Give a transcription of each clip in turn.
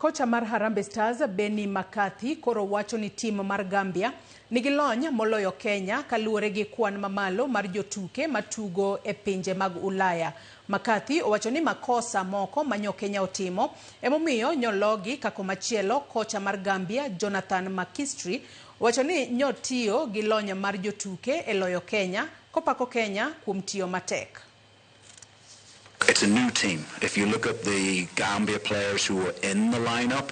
Kocha mar Harambee Stars Benni koro wacho ni tim mar Gambia nigi lony moloyo Kenya kaluwore gi kwan mamalo mar jotuke matugo e pinje mag Ulaya. Makati owacho ni makosa moko manyo Kenya otimo emomiyo nyologi kako machielo. Kocha mar Gambia Jonathan Makistri owacho ni nyotiyo gi lony mar jotuke e loyo Kenya kopako Kenya kuom tiyo matek. It's a new team. If you look at the Gambia players who were in the lineup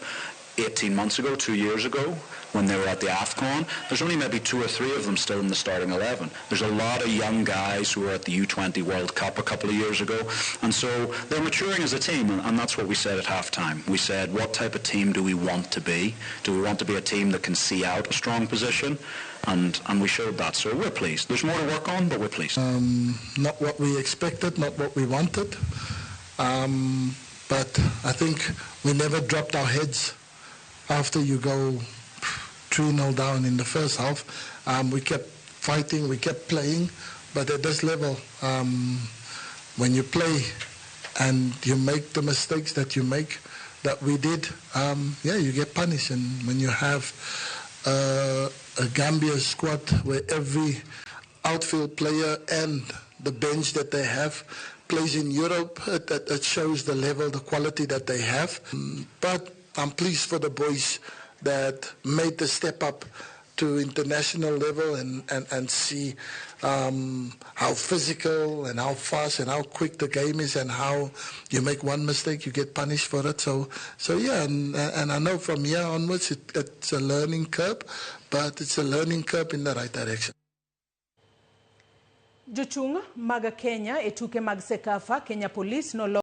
18 months ago, 2 years ago, when they were at the AFCON, there's only maybe 2 or 3 of them still in the starting 11. There's a lot of young guys who were at the U20 World Cup a couple of years ago, and so they're maturing as a team, and that's what we said at halftime. We said, what type of team do we want to be? Do we want to be a team that can see out a strong position? And we showed that, so we're pleased. There's more to work on, but we're pleased. Not what we expected, not what we wanted, but I think we never dropped our heads after you go 3-0 down in the first half. We kept fighting, we kept playing, but at this level, when you play and you make the mistakes that you make, that we did, you get punished. And when you have a Gambia squad where every outfield player and the bench that they have plays in Europe, it shows the level, the quality that they have. But I'm pleased for the boys that made the step up to international level and see how physical and how fast and how quick the game is, and how you make one mistake, you get punished for it. So yeah, and I know from here onwards it's a learning curve, but it's a learning curve in the right direction. Jochung mag Kenya etuke mag Sekafa Kenya Police no